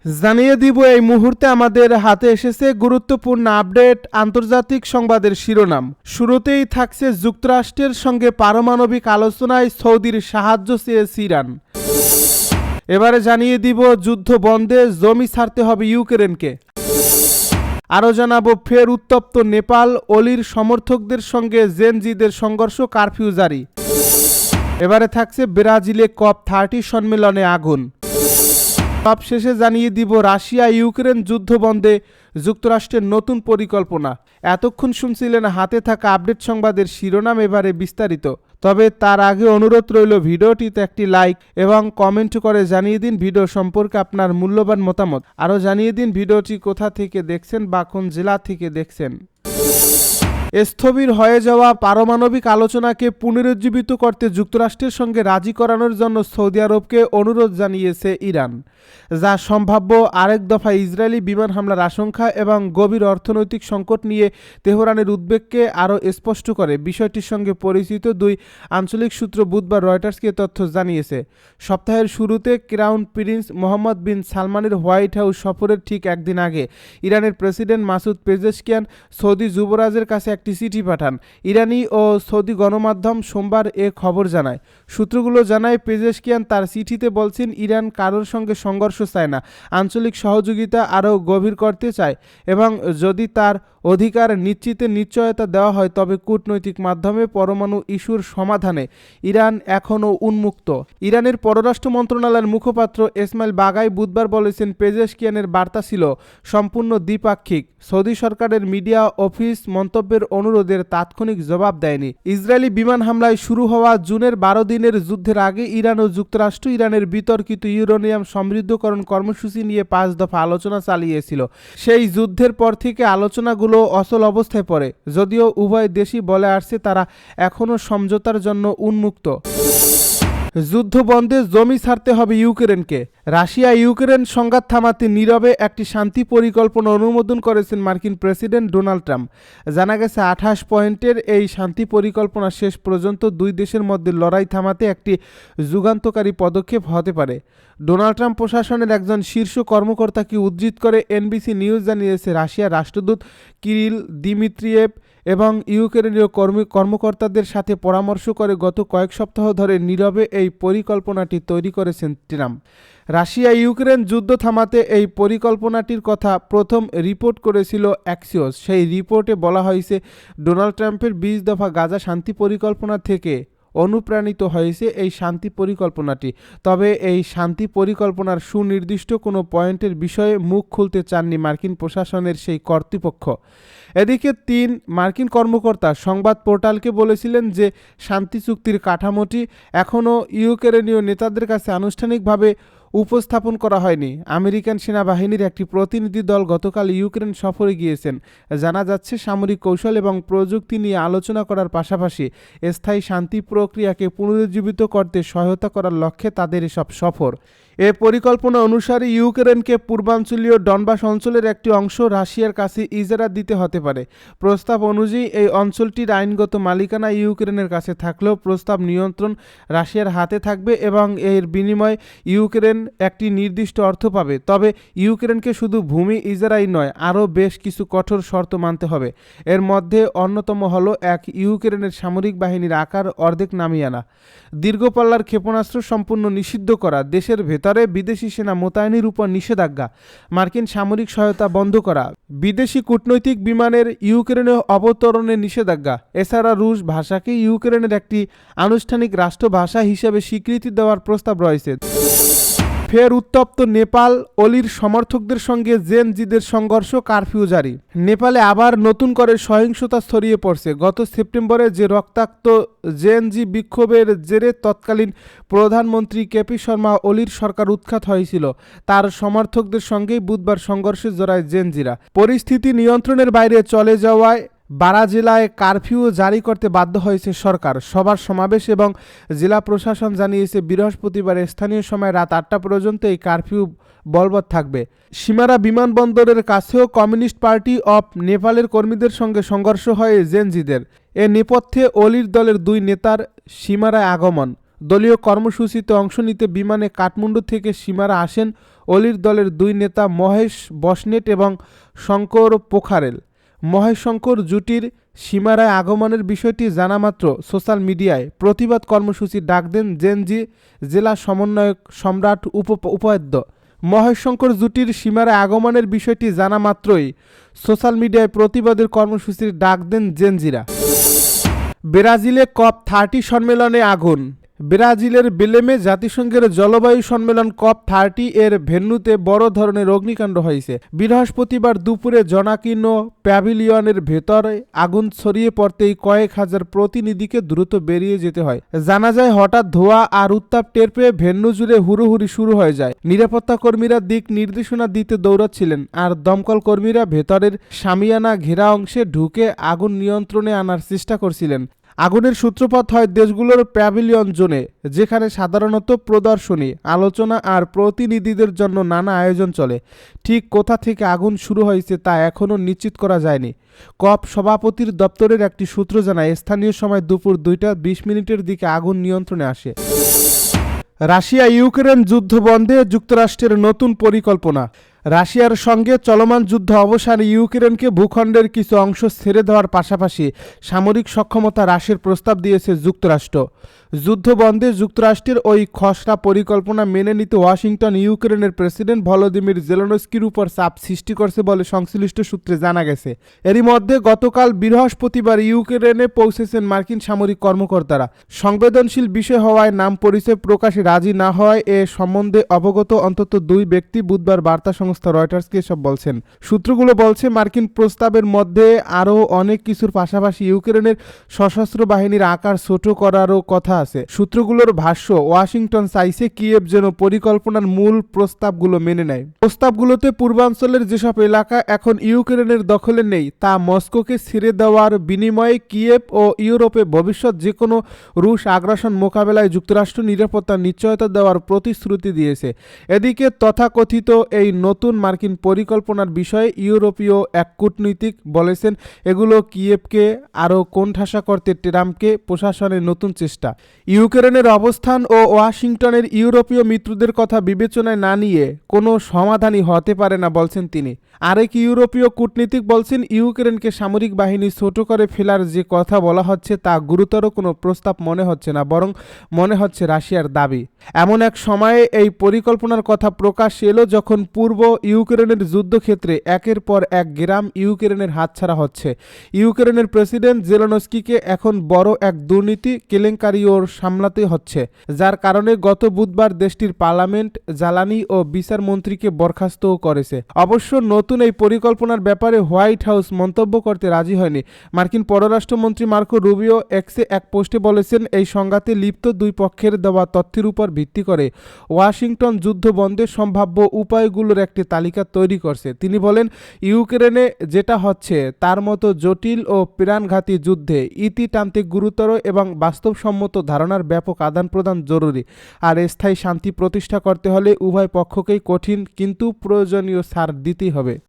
জানিয়ে দিব এই মুহূর্তে আমাদের হাতে এসেছে গুরুত্বপূর্ণ আপডেট আন্তর্জাতিক সংবাদের শিরোনাম। শুরুতেই থাকছে যুক্তরাষ্ট্রের সঙ্গে পারমাণবিক আলোচনায় সৌদির সাহায্য চেয়েছে ইরান। এবারে জানিয়ে দিব যুদ্ধ বন্ধে জমি ছাড়তে হবে ইউক্রেনকে। আরও জানাবো ফের উত্তপ্ত নেপাল, অলির সমর্থকদের সঙ্গে জেনজিদের সংঘর্ষ, কারফিউ জারি। এবারে থাকছে ব্রাজিলে COP30 সম্মেলনে আগুন। সবশেষে জানিয়ে দিব রাশিয়া ইউক্রেন যুদ্ধ বন্ধে যুক্তরাষ্ট্রের নতুন পরিকল্পনা। এতক্ষণ শুনছিলেন হাতে থাকা আপডেট সংবাদের শিরোনাম, এবারে বিস্তারিত। তবে তার আগে অনুরোধ রইল ভিডিওটিতে একটি লাইক এবং কমেন্ট করে জানিয়ে দিন ভিডিও সম্পর্কে আপনার মূল্যবান মতামত। আরও জানিয়ে দিন ভিডিওটি কোথা থেকে দেখছেন বা কোন জেলা থেকে দেখছেন। স্থবির হয়ে যাওয়া পারমাণবিক আলোচনাকে পুনরুজ্জীবিত করতে যুক্তরাষ্ট্রের সঙ্গে রাজি করানোর জন্য সৌদি আরবকে অনুরোধ জানিয়েছে ইরান, যা সম্ভাব্য আরেক দফা ইসরায়েলি বিমান হামলার আশঙ্কা এবং গভীর অর্থনৈতিক সংকট নিয়ে তেহরানের উদ্বেগকে আরও স্পষ্ট করে। বিষয়টির সঙ্গে পরিচিত দুই আঞ্চলিক সূত্র বুধবার রয়টার্সকে তথ্য জানিয়েছে। সপ্তাহের শুরুতে ক্রাউন প্রিন্স মোহাম্মদ বিন সালমানের হোয়াইট হাউস সফরের ঠিক একদিন আগে ইরানের প্রেসিডেন্ট মাসুদ পেজেশকিয়ান সৌদি যুবরাজের কাছে একটি চিঠি পাঠান। ইরানি ও সৌদি গণমাধ্যম সোমবার এ খবর জানায়। সূত্রগুলো জানায় পেজেশকিয়ান তার চিঠিতে বলছেন ইরান কারোর সঙ্গে সংঘর্ষ চায় না, আঞ্চলিক সহযোগিতা আরও গভীর করতে চায় এবং যদি তার অধিকার নিশ্চিতের নিশ্চয়তা দেওয়া হয় তবে কূটনৈতিক মাধ্যমে পরমাণু ইস্যুর সমাধানে ইরান এখনও উন্মুক্ত। ইরানের পররাষ্ট্র মন্ত্রণালয়ের মুখপাত্র ইসমাইল বাগাই বুধবার বলেছেন পেজেশকিয়ানের বার্তা ছিল সম্পূর্ণ দ্বিপাক্ষিক। সৌদি সরকারের মিডিয়া অফিস মন্তব্যের অনুরোধের তাৎক্ষণিক জবাব দেয়নি। ইসরায়েলি বিমান হামলায় শুরু হওয়া জুনের 12 দিনের যুদ্ধের আগে ইরান ও যুক্তরাষ্ট্র ইরানের বিতর্কিত ইউরেনিয়াম সমৃদ্ধকরণ কর্মসূচি নিয়ে 5 দফা আলোচনা চালিয়েছিল। সেই যুদ্ধের পর থেকে আলোচনাগুলো অচল অবস্থায় পড়ে, যদিও উভয় দেশই বলে আসছে তারা এখনও সমঝোতার জন্য উন্মুক্ত। যুদ্ধ বন্ধে জমি ছাড়তে হবে ইউক্রেনকে। রাশিয়া ইউক্রেন সংঘাত থামাতে নীরবে একটি শান্তি পরিকল্পনা অনুমোদন করেছেন মার্কিন প্রেসিডেন্ট ডোনাল্ড ট্রাম্প। জানা গেছে 28 পয়েন্টের এই শান্তি পরিকল্পনা শেষ পর্যন্ত দুই দেশের মধ্যে লড়াই থামাতে একটি যুগান্তকারী পদক্ষেপ হতে পারে। ডোনাল্ড ট্রাম্প প্রশাসনের একজন শীর্ষ কর্মকর্তাকে উদ্ধৃত করে এনবিসি নিউজ জানিয়েছে রাশিয়ার রাষ্ট্রদূত কিরিল দিমিত্রিয়েভ এবং ইউক্রেনীয় কর্মকর্তাদের সাথে পরামর্শ করে গত কয়েক সপ্তাহ ধরে নীরবে এই পরিকল্পনাটি তৈরি করেছেন ট্রাম্প। রাশিয়া ইউক্রেন যুদ্ধ থামাতে এই পরিকল্পনাটির কথা প্রথম রিপোর্ট করেছিল অ্যাক্সিওস। সেই রিপোর্টে বলা হয়েছে ডোনাল্ড ট্রাম্পের 20 দফা গাজা শান্তি পরিকল্পনা থেকে অনুপ্রাণিত হয়েছে এই শান্তি পরিকল্পনাটি। তবে এই শান্তি পরিকল্পনার সুনির্দিষ্ট কোনো পয়েন্টের বিষয়ে মুখ খুলতে চাননি মার্কিন প্রশাসনের সেই কর্তৃপক্ষ। এদিকে 3 মার্কিন কর্মকর্তা সংবাদ পোর্টালকে বলেছিলেন যে শান্তি চুক্তির কাঠামোটি এখনও ইউক্রেনীয় নেতাদের কাছে আনুষ্ঠানিকভাবে উপস্থাপন করা হয়নি। আমেরিকান সেনাবাহিনীর একটি প্রতিনিধি দল গতকাল ইউক্রেন সফরে গিয়েছেন। জানা যাচ্ছে সামরিক কৌশল এবং প্রযুক্তি নিয়ে আলোচনা করার পাশাপাশি স্থায়ী শান্তি প্রক্রিয়াকে পুনরুজ্জীবিত করতে সহায়তা করার লক্ষ্যে তাদের এসব সফর। এ পরিকল্পনা অনুসারে ইউক্রেনকে পূর্বাঞ্চলীয় ডনবাস অঞ্চলের একটি অংশ রাশিয়ার কাছে ইজারা দিতে হতে পারে। প্রস্তাব অনুযায়ী এই অঞ্চলটির আইনগত মালিকানা ইউক্রেনের কাছে থাকলেও প্রস্তাব নিয়ন্ত্রণ রাশিয়ার হাতে থাকবে এবং এর বিনিময়ে ইউক্রেন একটি নির্দিষ্ট অর্থ পাবে। তবে ইউক্রেনকে শুধু ভূমি ইজারাই নয়, আরও বেশ কিছু কঠোর শর্ত মানতে হবে। এর মধ্যে অন্যতম হলো ইউক্রেনের সামরিক বাহিনীর আকার অর্ধেক নামিয়ে আনা, দীর্ঘপাল্লার ক্ষেপণাস্ত্র সম্পূর্ণ নিষিদ্ধ করা, দেশের ভেতরে বিদেশি সেনা মোতায়েনের উপর নিষেধাজ্ঞা, মার্কিন সামরিক সহায়তা বন্ধ করা, বিদেশি কূটনৈতিক বিমানের ইউক্রেনে অবতরণের নিষেধাজ্ঞা। এছাড়া রুশ ভাষাকে ইউক্রেনের একটি আনুষ্ঠানিক রাষ্ট্রভাষা হিসেবে স্বীকৃতি দেওয়ার প্রস্তাব রয়েছে। ফের উত্তপ্ত নেপাল, অলির সমর্থকদের সঙ্গে জেনজিদের সংঘর্ষ, কারফিউ জারি। নেপালে আবার নতুন করে সহিংসতা ছড়িয়ে পড়ছে। গত সেপ্টেম্বরে যে রক্তাক্ত জেএনজি বিক্ষোভের জেরে তৎকালীন প্রধানমন্ত্রী কেপি শর্মা ওলির সরকার উৎখাত হয়েছিল, তার সমর্থকদের সঙ্গেই বুধবার সংঘর্ষে জড়ায় জেনজিরা। পরিস্থিতি নিয়ন্ত্রণের বাইরে চলে যাওয়ায় বারা জেলায় কারফিউ জারি করতে বাধ্য হয়েছে সরকার। সবার সমাবেশ এবং জেলা প্রশাসন জানিয়েছে বৃহস্পতিবার স্থানীয় সময় রাত 8টা পর্যন্ত এই কারফিউ বলবৎ থাকবে। সিমারা বিমানবন্দরের কাছেও কমিউনিস্ট পার্টি অফ নেপালের কর্মীদের সঙ্গে সংঘর্ষ হয় জেনজিদের। এ নেপথ্যে অলির দলের 2 নেতার সিমারায় আগমন। দলীয় কর্মসূচিতে অংশ নিতে বিমানে কাঠমান্ডু থেকে সিমারা আসেন অলির দলের দুই নেতা মহেশ বসনেট এবং শঙ্কর পোখারেল। মহেশ শঙ্কর জুটির সীমারায় আগমনের বিষয়টি জানামাত্র সোশ্যাল মিডিয়ায় প্রতিবাদ কর্মসূচি ডাক দেন জেনজি জেলা সমন্বয়ক সম্রাট উপাধ্য। মহেশ শঙ্কর জুটির সীমারায় আগমনের বিষয়টি জানা মাত্রই সোশ্যাল মিডিয়ায় প্রতিবাদের কর্মসূচির ডাক দেন জেনজিরা। ব্রাজিলে COP30 সম্মেলনে আগুন। ব্রাজিলের বেলেমে জাতিসংঘের জলবায়ু সম্মেলন COP30 এর ভেন্যুতে বড় ধরনের অগ্নিকাণ্ড হয়েছে। বৃহস্পতিবার দুপুরে জনাকীর্ণ প্যাভিলিয়নের ভেতরে আগুন ছড়িয়ে পড়তেই কয়েক হাজার প্রতিনিধিকে দ্রুত বেরিয়ে যেতে হয়। জানা যায় হঠাৎ ধোঁয়া আর উত্তাপ টের পেয়ে ভেন্যু জুড়ে হুড়োহুড়ি শুরু হয়ে যায়। নিরাপত্তা কর্মীরা দিক নির্দেশনা দিতে দৌড়াচ্ছিলেন, আর দমকল কর্মীরা ভেতরের শামিয়ানা ঘেরা অংশে ঢুকে আগুন নিয়ন্ত্রণে আনার চেষ্টা করছিলেন। আগুনের সূত্রপাত হয় দেশগুলোর প্যাভিলিয়ন জোনে, যেখানে সাধারণত প্রদর্শনী, আলোচনা আর প্রতিনিধিদের জন্য নানা আয়োজন চলে। ঠিক কোথা থেকে আগুন শুরু হয়েছে তা এখনও নিশ্চিত করা যায়নি। COP সভাপতির দপ্তরের একটি সূত্র জানায়, স্থানীয় সময় দুপুর 2:20 দিকে আগুন নিয়ন্ত্রণে আসে। রাশিয়া ইউক্রেন যুদ্ধ বন্ধে যুক্তরাষ্ট্রের নতুন পরিকল্পনা। রাশিয়ার সঙ্গে চলমান যুদ্ধ অবসানে ইউক্রেনকে ভূখণ্ডের কিছু অংশ ছেড়ে দেওয়ার পাশাপাশি সামরিক সক্ষমতা হ্রাসের প্রস্তাব দিয়েছে যুক্তরাষ্ট্র। যুদ্ধ বন্ধে যুক্তরাষ্ট্রের ওই খসড়া পরিকল্পনা মেনে নিতে ওয়াশিংটন ইউক্রেনের প্রেসিডেন্ট ভলোদিমির জেলেনস্কির উপর চাপ সৃষ্টি করছে বলে সংশ্লিষ্ট সূত্রে জানা গেছে। এরই মধ্যে গতকাল বৃহস্পতিবার ইউক্রেনে পৌঁছেছেন মার্কিন সামরিক কর্মকর্তারা। সংবেদনশীল বিষয় হওয়ায় নাম পরিচয় প্রকাশে রাজি না হওয়ায় এ সম্বন্ধে অবগত অন্তত 2 ব্যক্তি বুধবার বার্তা সংস্থা রয়টার্সকে এসব বলছেন। সূত্রগুলো বলছে, মার্কিন প্রস্তাবের মধ্যে আরও অনেক কিছুর পাশাপাশি ইউক্রেনের সশস্ত্র বাহিনীর আকার ছোট করারও কথা আছে। সূত্রগুলোর ভাষ্য, ওয়াশিংটন চাইছে কিয়েভ যেন পরিকল্পনার মূল প্রস্তাবগুলো মেনে নেয়। প্রস্তাবগুলোতে পূর্বাঞ্চলের যেসব এলাকা এখন ইউক্রেনের দখলে নেই তা মস্কোকে ছেড়ে দেওয়ার বিনিময়ে কিয়েভ ও ইউরোপে ভবিষ্যৎ যে কোনো রুশ আগ্রাসন মোকাবেলায় যুক্তরাষ্ট্র নিরাপত্তার নিশ্চয়তা দেওয়ার প্রতিশ্রুতি দিয়েছে। এদিকে তথাকথিত এই নতুন মার্কিন পরিকল্পনার বিষয়ে ইউরোপীয় এক কূটনীতিক বলেছেন, এগুলো কিয়েভকে আরও কোণঠাসা করতে ট্রাম্পকে প্রশাসনের নতুন চেষ্টা। ইউক্রেনের অবস্থান ও ওয়াশিংটনের ইউরোপীয় মিত্রদের কথা বিবেচনায় না নিয়ে কোনো সমাধানই হতে পারে না বলছেন তিনি। আরেক ইউরোপীয় কূটনীতিক বলছেন, ইউক্রেনকে সামরিক বাহিনী ছোট করে ফেলার যে কথা বলা হচ্ছে তা গুরুতর কোনো প্রস্তাব মনে হচ্ছে না, বরং মনে হচ্ছে রাশিয়ার দাবি। এমন এক সময়ে এই পরিকল্পনার কথা প্রকাশ এলো যখন পূর্ব ইউক্রেনের যুদ্ধক্ষেত্রে একের পর এক গ্রাম ইউক্রেনের হাতছাড়া হচ্ছে। ইউক্রেনের প্রেসিডেন্ট জেলেনস্কিকে এখন বড় এক দুর্নীতি কেলেঙ্কারিও সামলাতে হচ্ছে, যার কারণে গত বুধবার দেশটির পার্লামেন্ট জ্বালানি ও বিচার মন্ত্রীকে বরখাস্তও করেছে। অবশ্য নতুন এই পরিকল্পনার ব্যাপারে হোয়াইট হাউস মন্তব্য করতে রাজি হয়নি। মার্কিন পররাষ্ট্রমন্ত্রী মার্কো রুবিও এক্সে এক পোস্টে বলেছেন, এই সংঘাতে লিপ্ত দুই পক্ষের দেওয়া তথ্যের উপর ভিত্তি করে ওয়াশিংটন যুদ্ধ বন্ধের সম্ভাব্য উপায়গুলোর একটি তালিকা তৈরি করছে। তিনি বলেন, ইউক্রেনে যেটা হচ্ছে তার মতো জটিল ও প্রাণঘাতী যুদ্ধে ইতি টানতে গুরুতর এবং বাস্তবসম্মত ধারণার ব্যাপক আদান প্রদান জরুরি। আর স্থায়ী শান্তি প্রতিষ্ঠা করতে হলে উভয় পক্ষকেই কঠিন কিন্তু প্রয়োজনীয় ছাড় দিতেই হবে।